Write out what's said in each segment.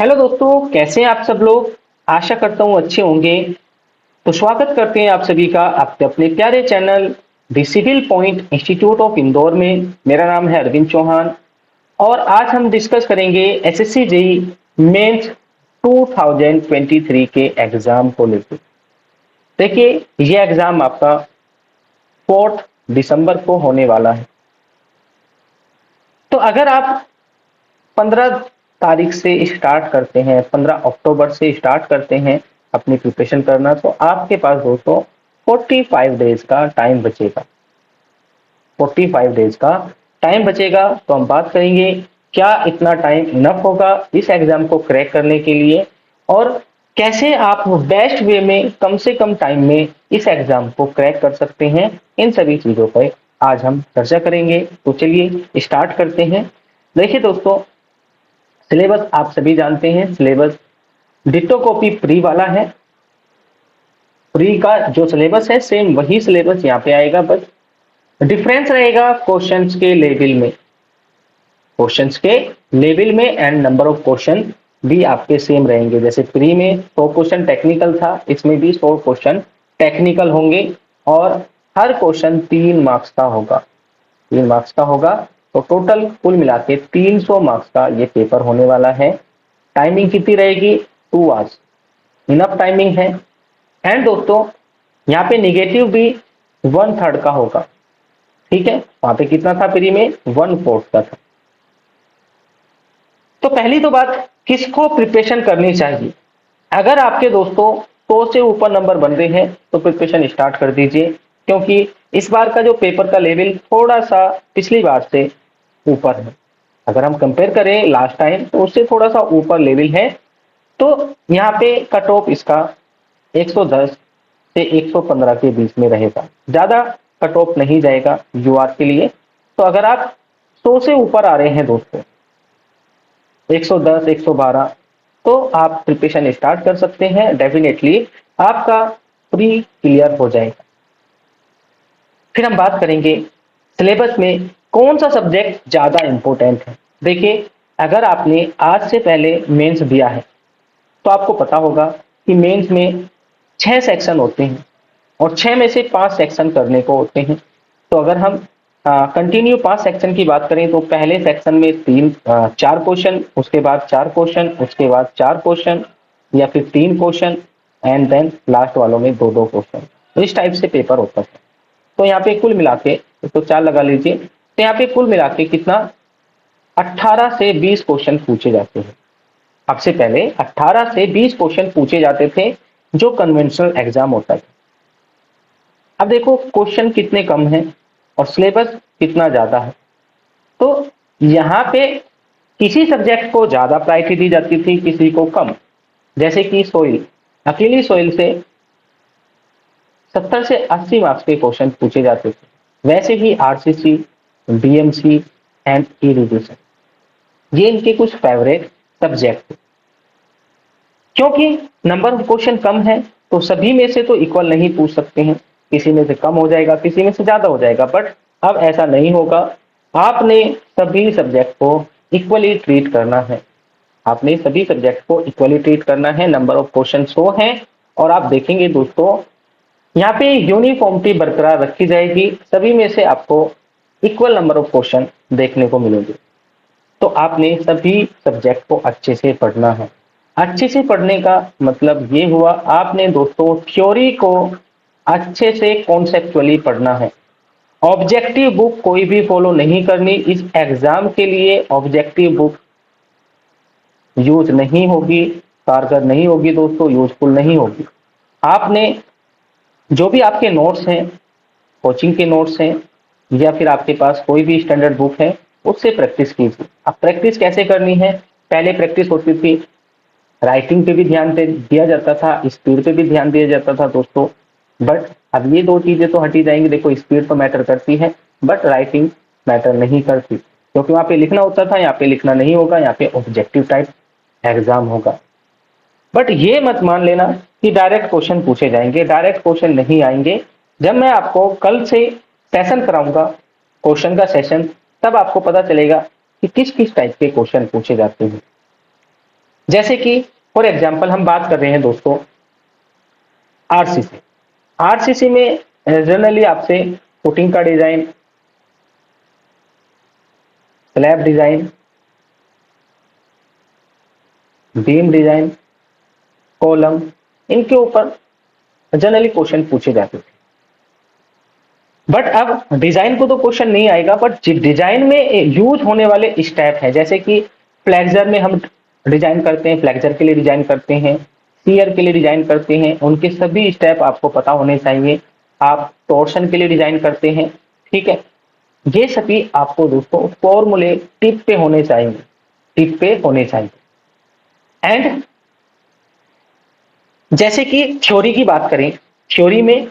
Hello दोस्तों, कैसे हैं आप सब लोग। आशा करता हूँ अच्छे होंगे। तो स्वागत करते हैं आप सभी का आपके अपने प्यारे channel the civil point institute of Indore में। मेरा नाम है अरविंद चौहान और आज हम डिस्कस करेंगे एसएससी जेई मेंस 2023 के एग्जाम को लेकर। देखिए, ये एग्जाम आपका 4 दिसंबर को होने वाला है। तो अगर आप 15 तारीख से स्टार्ट करते हैं, 15 अक्टूबर से स्टार्ट करते हैं अपनी प्रिपरेशन करना, तो आपके पास दोस्तों 45 डेज का टाइम बचेगा। 45 डेज का टाइम बचेगा। तो हम बात करेंगे क्या इतना टाइम इनफ होगा इस एग्जाम को क्रैक करने के लिए, और कैसे आप बेस्ट वे में कम से कम टाइम में इस एग्जाम को क्रैक कर सकते हैं। इन सभी चीजों पर आज हम चर्चा करेंगे। तो चलिए स्टार्ट करते हैं। देखिए दोस्तों, सिलेबस आप सभी जानते हैं। सिलेबस डिट्टो कॉपी प्री वाला है। प्री का जो सिलेबस है सेम वही सिलेबस यहाँ पे आएगा, बस डिफरेंस रहेगा क्वेश्चंस के लेवल में। क्वेश्चंस के लेवल में एंड नंबर ऑफ क्वेश्चन भी आपके सेम रहेंगे। जैसे प्री में 100 क्वेश्चन टेक्निकल था, इसमें भी 100 क्वेश्चन टेक्निकल होंगे और हर क्वेश्चन 3 मार्क्स का होगा। 3 मार्क्स का होगा। तो टोटल कुल मिला के 300 मार्क्स का ये पेपर होने वाला है। टाइमिंग कितनी रहेगी? 2 आवर्स इनफ टाइमिंग है। एंड दोस्तों, यहाँ पे निगेटिव भी 1/3 का होगा। ठीक है, वहां पे कितना था प्री में? 1/4 का था। तो पहली तो बात, किसको प्रिपरेशन करनी चाहिए। अगर आपके दोस्तों 100 से ऊपर नंबर बन रहे हैं तो प्रिपरेशन स्टार्ट कर दीजिए, क्योंकि इस बार का जो पेपर का लेवल थोड़ा सा पिछली बार से ऊपर है। अगर हम कंपेयर करें लास्ट टाइम तो उससे थोड़ा सा ऊपर लेवल है। तो यहाँ पे कट ऑफ इसका 110 से 115 के बीच में रहेगा। ज्यादा कट ऑफ नहीं जाएगा यूआर के लिए। तो अगर आप 100 से ऊपर आ रहे हैं दोस्तों, 110 112, तो आप प्रिपरेशन स्टार्ट कर सकते हैं। डेफिनेटली आपका प्री क्लियर हो जाएगा। फिर हम बात करेंगे सिलेबस में कौन सा सब्जेक्ट ज्यादा इंपॉर्टेंट है। देखिए, अगर आपने आज से पहले मेंस दिया है तो आपको पता होगा कि मेंस में 6 सेक्शन होते हैं और 6 में से 5 सेक्शन करने को होते हैं। तो अगर हम कंटिन्यू 5 सेक्शन की बात करें तो पहले सेक्शन में 4 क्वेश्चन, उसके बाद 4 क्वेश्चन, उसके बाद 4 क्वेश्चन, या फिर 3 क्वेश्चन, एंड देन लास्ट वालों में 2-2 क्वेश्चन। तो इस टाइप से पेपर होता है। तो यहाँ पे कुल मिला के तो 4 लगा लीजिए। तो यहाँ पे कुल मिला के कितना? 18 से 20 क्वेश्चन पूछे जाते हैं। आपसे पहले 18 से 20 क्वेश्चन पूछे जाते थे जो कन्वेंशनल एग्जाम होता है। अब देखो क्वेश्चन कितने कम हैं और सिलेबस कितना ज्यादा है। तो यहाँ पे किसी सब्जेक्ट को ज्यादा प्रायोरिटी दी जाती थी, किसी को कम। जैसे कि सोइल, अकेली सोइल से 70 से 80 मार्क्स के क्वेश्चन पूछे जाते थे। वैसे ही आरसीसी, बीएमसी एंड इरिगेशन, ये इनके कुछ फेवरेट सब्जेक्ट। क्योंकि नंबर ऑफ क्वेश्चन कम है तो सभी में से तो इक्वल नहीं पूछ सकते हैं। किसी में से कम हो जाएगा, किसी में से ज्यादा हो जाएगा, बट अब ऐसा नहीं होगा। आपने सभी सब्जेक्ट को इक्वली ट्रीट करना है। आपने सभी सब्जेक्ट को इक्वली ट्रीट करना है। नंबर ऑफ क्वेश्चन 100 है और आप देखेंगे दोस्तों, यहाँ पे यूनिफॉर्मिटी बरकरार रखी जाएगी। सभी में से आपको इक्वल नंबर ऑफ क्वेश्चन देखने को मिलेंगे। तो आपने सभी सब्जेक्ट को अच्छे से पढ़ना है। अच्छे से पढ़ने का मतलब ये हुआ आपने दोस्तों थ्योरी को अच्छे से कॉन्सेप्चुअली पढ़ना है। ऑब्जेक्टिव बुक कोई भी फॉलो नहीं करनी। इस एग्जाम के लिए ऑब्जेक्टिव बुक यूज नहीं होगी, कारगर नहीं होगी दोस्तों, यूजफुल नहीं होगी। आपने जो भी आपके नोट्स हैं, कोचिंग के नोट्स हैं, या फिर आपके पास कोई भी स्टैंडर्ड बुक है, उससे प्रैक्टिस कीजिए। अब प्रैक्टिस कैसे करनी है? पहले प्रैक्टिस होती थी, राइटिंग पे भी ध्यान दिया जाता था, स्पीड पे भी ध्यान दिया जाता था दोस्तों। बट अब ये दो चीजें तो हटी जाएंगी। देखो, स्पीड तो मैटर करती है बट राइटिंग मैटर नहीं करती, क्योंकि वहां पे लिखना होता था, यहाँ पे लिखना नहीं होगा। यहाँ पे ऑब्जेक्टिव टाइप एग्जाम होगा। बट ये मत मान लेना कि डायरेक्ट क्वेश्चन पूछे जाएंगे। डायरेक्ट क्वेश्चन नहीं आएंगे। जब मैं आपको कल से सेशन कराऊंगा, क्वेश्चन का सेशन, तब आपको पता चलेगा कि किस किस टाइप के क्वेश्चन पूछे जाते हैं। जैसे कि फॉर एग्जाम्पल हम बात कर रहे हैं दोस्तों आरसीसी। आरसीसी में जनरली आपसे फुटिंग का design, slab design, beam design, column, इनके ऊपर जनरली क्वेश्चन पूछे जाते थे। बट अब डिजाइन को तो क्वेश्चन नहीं आएगा, बट डिजाइन में यूज होने वाले स्टेप है, जैसे कि फ्लेक्सर में हम डिजाइन करते हैं, फ्लेक्सर के लिए डिजाइन करते हैं, शियर के लिए डिजाइन करते हैं, उनके सभी स्टेप आपको पता होने चाहिए। आप टॉर्शन के लिए डिजाइन करते हैं, ठीक है, ये सभी आपको दोस्तों फॉर्मूले टिप पे होने चाहिए, टिप पे होने चाहिए। एंड जैसे कि थ्योरी की बात करें, थ्योरी में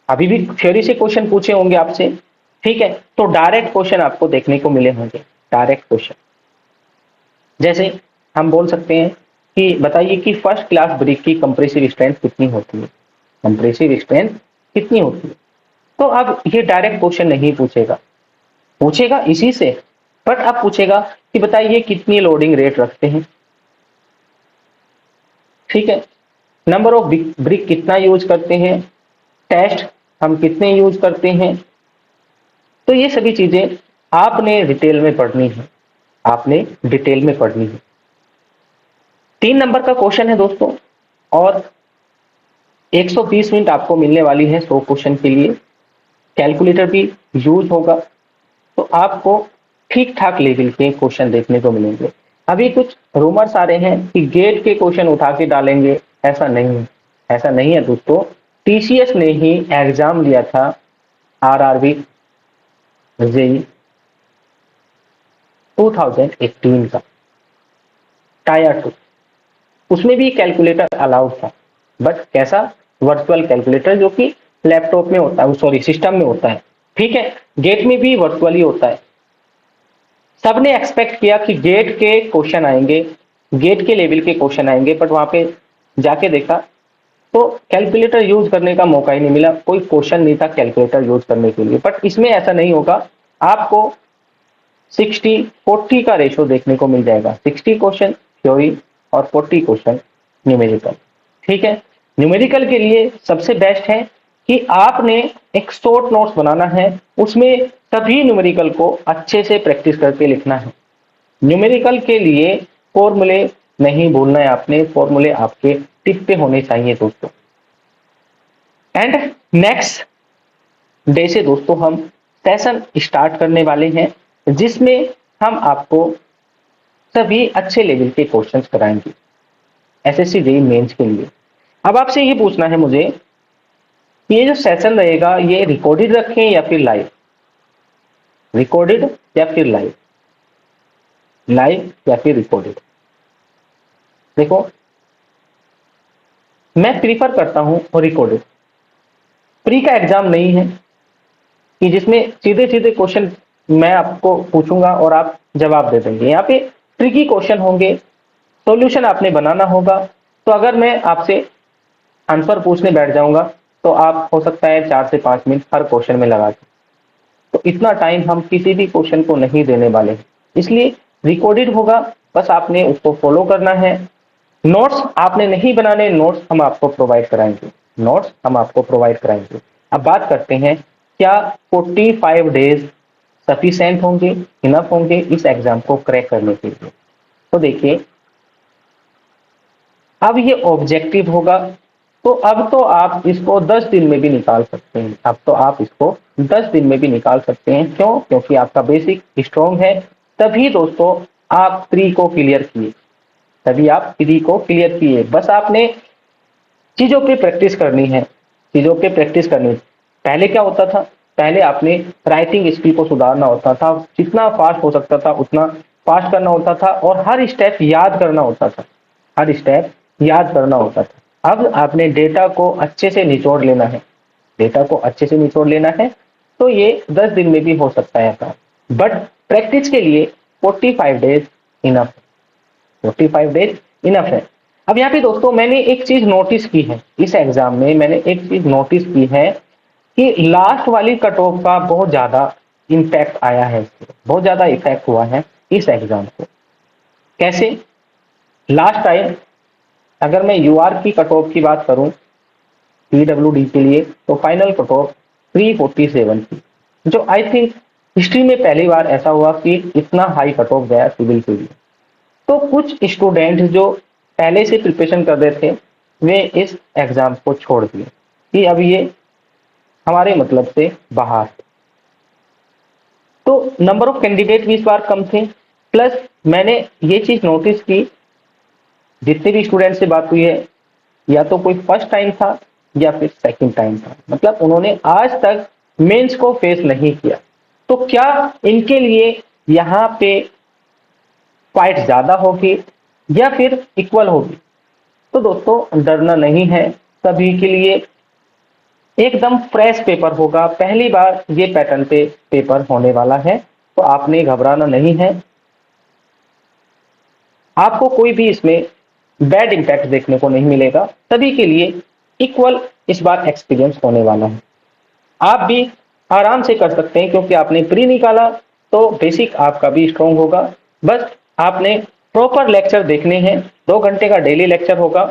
अभी भी थ्योरी से क्वेश्चन पूछे होंगे आपसे, ठीक है, तो डायरेक्ट क्वेश्चन आपको देखने को मिले होंगे, डायरेक्ट क्वेश्चन। जैसे हम बोल सकते हैं कि बताइए कि फर्स्ट क्लास ब्रिक की कंप्रेसिव स्ट्रेंथ कितनी होती है, कंप्रेसिव स्ट्रेंथ कितनी होती है। तो अब ये डायरेक्ट क्वेश्चन नहीं पूछेगा, पूछेगा इसी से, बट अब पूछेगा कि बताइए कितनी लोडिंग रेट रखते हैं, ठीक है, नंबर ऑफ ब्रिक कितना यूज करते हैं, टेस्ट हम कितने यूज करते हैं। तो ये सभी चीजें आपने डिटेल में पढ़नी है, आपने डिटेल में पढ़नी है। 3 नंबर का क्वेश्चन है दोस्तों, और 120 मिनट आपको मिलने वाली है 100 क्वेश्चन के लिए। कैलकुलेटर भी यूज होगा, तो आपको ठीक ठाक लेवल के क्वेश्चन देखने को मिलेंगे। अभी कुछ रूमर्स आ रहे हैं कि गेट के क्वेश्चन उठा के डालेंगे, ऐसा नहीं है, ऐसा नहीं है दोस्तों। टीसीएस ने ही एग्जाम लिया था आरआरबी जेई 2018 का टायर 2, उसमें भी कैलकुलेटर अलाउड था, बट कैसा, वर्चुअल कैलकुलेटर जो कि लैपटॉप में होता है, सॉरी सिस्टम में होता है, ठीक है, गेट में भी वर्चुअली होता है। सबने एक्सपेक्ट किया कि गेट के क्वेश्चन आएंगे, गेट के लेवल के क्वेश्चन आएंगे, बट वहां पे जाके देखा तो कैलकुलेटर यूज करने का मौका ही नहीं मिला, कोई क्वेश्चन नहीं था कैलकुलेटर यूज करने के लिए। बट इसमें ऐसा नहीं होगा, आपको 60-40 का रेशो देखने को मिल जाएगा, 60 क्वेश्चन थ्योरी और 40 क्वेश्चन न्यूमेरिकल, ठीक है। न्यूमेरिकल के लिए सबसे बेस्ट है कि आपने एक शॉर्ट नोट्स बनाना है, उसमें सभी न्यूमेरिकल को अच्छे से प्रैक्टिस करके लिखना है। न्यूमेरिकल के लिए फॉर्मूले नहीं भूलना है आपने, फॉर्मूले आपके टिप पे होने चाहिए दोस्तों। एंड नेक्स्ट डे से दोस्तों हम सेशन स्टार्ट करने वाले हैं, जिसमें हम आपको सभी अच्छे लेवल के क्वेश्चंस कराएंगे एसएससी जेईई मेंस के लिए। अब आपसे ये पूछना है मुझे, ये जो सेशन रहेगा ये रिकॉर्डेड रखें या फिर लाइव, रिकॉर्डेड या फिर लाइव, लाइव या फिर रिकॉर्डेड। देखो मैं प्रीफर करता हूं रिकॉर्डेड। प्री का एग्जाम नहीं है कि जिसमें सीधे सीधे क्वेश्चन मैं आपको पूछूंगा और आप जवाब दे देंगे, यहाँ पे ट्रिकी क्वेश्चन होंगे, सॉल्यूशन आपने बनाना होगा। तो अगर मैं आपसे आंसर पूछने बैठ जाऊंगा तो आप हो सकता है 4 से 5 मिनट हर क्वेश्चन में लगा दें, तो इतना टाइम हम किसी भी क्वेश्चन को नहीं देने वाले हैं, इसलिए रिकॉर्डेड होगा, बस आपने उसको फॉलो करना है। नोट्स आपने नहीं बनाने, नोट्स हम आपको प्रोवाइड कराएंगे, नोट्स हम आपको प्रोवाइड कराएंगे। अब बात करते हैं, क्या 45 डेज सफिशिएंट होंगे, इनफ होंगे इस एग्जाम को क्रैक करने के लिए। तो देखिए अब ये ऑब्जेक्टिव होगा, तो अब तो आप इसको 10 दिन में भी निकाल सकते हैं, अब तो आप इसको 10 दिन में भी निकाल सकते हैं। क्यों? क्योंकि आपका बेसिक स्ट्रॉन्ग है, तभी दोस्तों आप 3 को क्लियर किए, तभी आप 3 को क्लियर किए। बस आपने चीजों पे प्रैक्टिस करनी है, चीजों पे प्रैक्टिस करनी है। पहले क्या होता था, पहले आपने राइटिंग स्किल को सुधारना होता था, जितना फास्ट हो सकता था उतना फास्ट करना होता था, और हर स्टेप याद करना होता था, हर स्टेप याद करना होता था। अब आपने डेटा को अच्छे से निचोड़ लेना है, डेटा को अच्छे से निचोड़ लेना है, तो ये 10 दिन में भी हो सकता है काम। बट प्रैक्टिस के लिए 45 डेज इनफ, 45 डेज इनफ है। अब यहाँ पे दोस्तों मैंने एक चीज नोटिस की है, इस एग्जाम में मैंने एक चीज नोटिस की है कि लास्ट वाली कट ऑफ का बहुत ज्यादा इम्पैक्ट आया है, बहुत ज्यादा इफेक्ट हुआ है इस एग्जाम को। कैसे? लास्ट टाइम अगर मैं यूआर की कट ऑफ की बात करूं पीडब्ल्यूडी के लिए, तो फाइनल कट ऑफ 347 थी, जो आई थिंक हिस्ट्री में पहली बार ऐसा हुआ कि इतना हाई कट ऑफ गया सिविल के लिए। तो कुछ स्टूडेंट जो पहले से प्रिपरेशन कर रहे थे, वे इस एग्जाम को छोड़ दिए कि अब ये हमारे मतलब से बाहर। तो नंबर ऑफ कैंडिडेट भी इस बार कम थे, प्लस मैंने ये चीज नोटिस की, जितने भी स्टूडेंट से बात हुई है, या तो कोई फर्स्ट टाइम था या फिर सेकंड टाइम था, मतलब उन्होंने आज तक मेंस को फेस नहीं किया। तो क्या इनके लिए यहाँ पे फाइट ज्यादा होगी या फिर इक्वल होगी? तो दोस्तों डरना नहीं है, सभी के लिए एकदम फ्रेश पेपर होगा, पहली बार ये पैटर्न पे पेपर होने वाला है, तो आपने घबराना नहीं है। आपको कोई भी इसमें बैड इंपैक्ट देखने को नहीं मिलेगा, सभी के लिए इक्वल इस बार एक्सपीरियंस होने वाला है। आप भी आराम से कर सकते हैं क्योंकि आपने प्री निकाला, तो बेसिक आपका भी स्ट्रांग होगा। बस आपने प्रॉपर लेक्चर देखने हैं, 2 घंटे का डेली लेक्चर होगा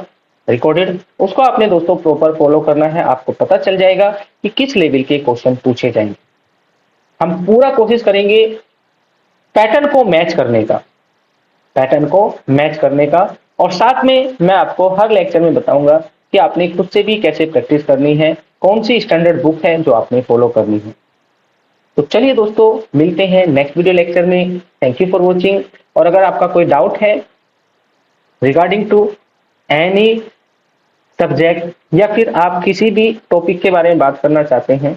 रिकॉर्डेड, उसको आपने दोस्तों प्रॉपर फॉलो करना है, आपको पता चल जाएगा कि किस लेवल के क्वेश्चन पूछे जाएंगे। हम पूरा कोशिश करेंगे पैटर्न को मैच करने का, पैटर्न को मैच करने का, और साथ में मैं आपको हर लेक्चर में बताऊंगा कि आपने खुद से भी कैसे प्रैक्टिस करनी है, कौन सी स्टैंडर्ड बुक है जो आपने फॉलो करनी है। तो चलिए दोस्तों, मिलते हैं नेक्स्ट वीडियो लेक्चर में। Thank you for watching. और अगर आपका कोई डाउट है रिगार्डिंग टू एनी सब्जेक्ट, या फिर आप किसी भी टॉपिक के बारे में बात करना चाहते हैं,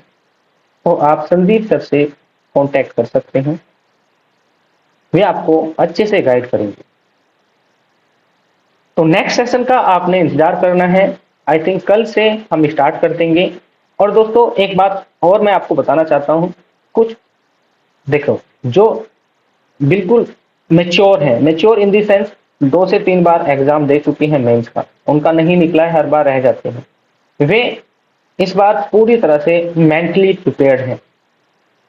तो आप संदीप सर से कांटेक्ट कर सकते हैं, वे आपको अच्छे से गाइड करेंगे। तो नेक्स्ट सेशन का आपने इंतजार करना है, आई थिंक कल से हम स्टार्ट कर देंगे। और दोस्तों एक बात और मैं आपको बताना चाहता हूं, कुछ देखो जो बिल्कुल मेच्योर है, मेच्योर इन दी सेंस 2 से 3 बार एग्जाम दे चुकी हैं मेंस का, उनका नहीं निकला है, हर बार रह जाते हैं, वे इस बार पूरी तरह से मेंटली प्रिपेयर्ड हैं।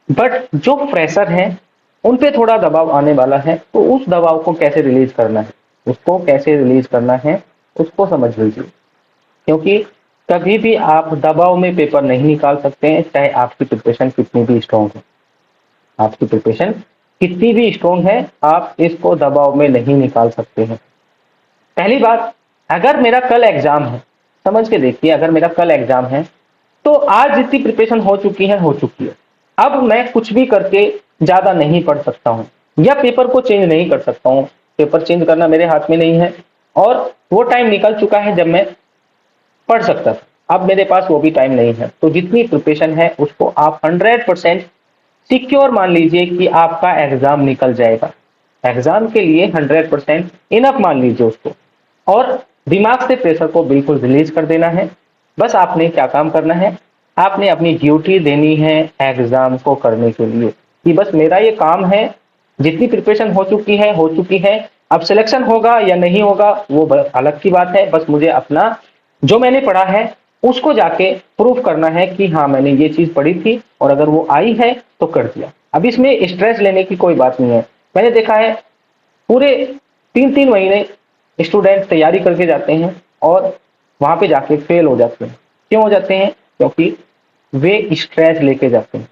बट जो फ्रेशर हैं उन पे थोड़ा दबाव आने वाला है, तो उस दबाव को कैसे रिलीज करना है, उसको कैसे रिलीज करना है, उसको समझ लीजिए। क्योंकि कभी भी आप दबाव में पेपर नहीं निकाल सकते हैं, चाहे आपकी प्रिपरेशन कितनी भी स्ट्रांग है। आपकी प्रिपरेशन कितनी भी स्ट्रांग है, आप इसको दबाव में नहीं निकाल सकते हैं। पहली बात, अगर मेरा कल एग्जाम है, समझ के देखिए, अगर मेरा कल एग्जाम है तो आज जितनी प्रिपरेशन हो चुकी है, हो चुकी है। अब मैं कुछ भी करके ज्यादा नहीं पढ़ सकता हूं, या पेपर को चेंज नहीं कर सकता हूं। पेपर चेंज करना मेरे हाथ में नहीं है, और वो टाइम निकल चुका है जब मैं पढ़ सकता था, अब मेरे पास वो भी टाइम नहीं है। तो जितनी प्रिपरेशन है उसको आप 100% सिक्योर मान लीजिए कि आपका एग्जाम निकल जाएगा। एग्जाम के लिए 100% इनफ मान लीजिए उसको, और दिमाग से प्रेशर को बिल्कुल रिलीज कर देना है। बस आपने क्या काम करना है, आपने अपनी ड्यूटी देनी है एग्जाम को करने के लिए, कि बस मेरा ये काम है, जितनी प्रिपरेशन हो चुकी है हो चुकी है। अब सिलेक्शन होगा या नहीं होगा वो अलग की बात है, बस मुझे अपना जो मैंने पढ़ा है उसको जाके प्रूफ करना है कि हाँ मैंने ये चीज पढ़ी थी, और अगर वो आई है तो कर दिया। अब इसमें स्ट्रेस लेने की कोई बात नहीं है। मैंने देखा है पूरे 3-3 महीने स्टूडेंट तैयारी करके जाते हैं और वहां पे जाके फेल हो जाते हैं। क्यों हो जाते हैं? क्योंकि वे स्ट्रेस लेके जाते हैं।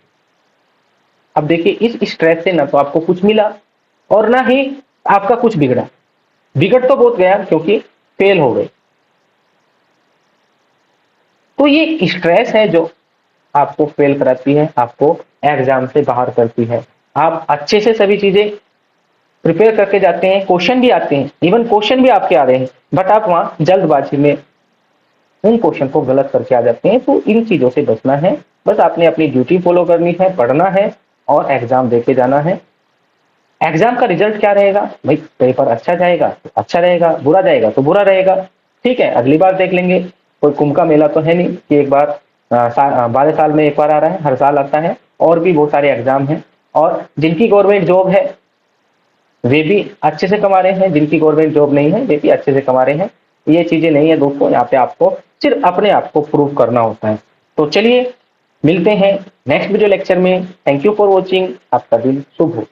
अब देखिए, इस स्ट्रेस से ना तो आपको कुछ मिला और ना ही आपका कुछ बिगड़ा। बिगड़ तो बहुत गया क्योंकि फेल हो गए। तो ये स्ट्रेस है जो आपको फेल कराती है, आपको एग्जाम से बाहर करती है। आप अच्छे से सभी चीजें प्रिपेयर करके जाते हैं, क्वेश्चन भी आते हैं, इवन क्वेश्चन भी आपके आ रहे हैं, बट आप वहां जल्दबाजी में उन क्वेश्चन को गलत करके आ जाते हैं। तो इन चीजों से बचना है, बस आपने अपनी ड्यूटी फॉलो करनी है, पढ़ना है और एग्जाम देके जाना है। एग्जाम का रिजल्ट क्या रहेगा भाई? पेपर अच्छा जाएगा तो अच्छा रहेगा, बुरा जाएगा तो बुरा रहेगा। ठीक है, अगली बार देख लेंगे। कोई कुंभ का मेला तो है नहीं कि एक बार 12 साल में एक बार आ रहा है, हर साल आता है। और भी बहुत सारे एग्जाम हैं, और जिनकी गवर्नमेंट जॉब है वे भी अच्छे से कमा रहे हैं, जिनकी गवर्नमेंट जॉब नहीं है वे भी अच्छे से कमा रहे हैं। ये चीजें नहीं है दोस्तों, यहाँ पे आपको सिर्फ अपने आप को प्रूव करना होता है। तो चलिए मिलते हैं नेक्स्ट वीडियो लेक्चर में। Thank you for watching. आपका दिन शुभ हो।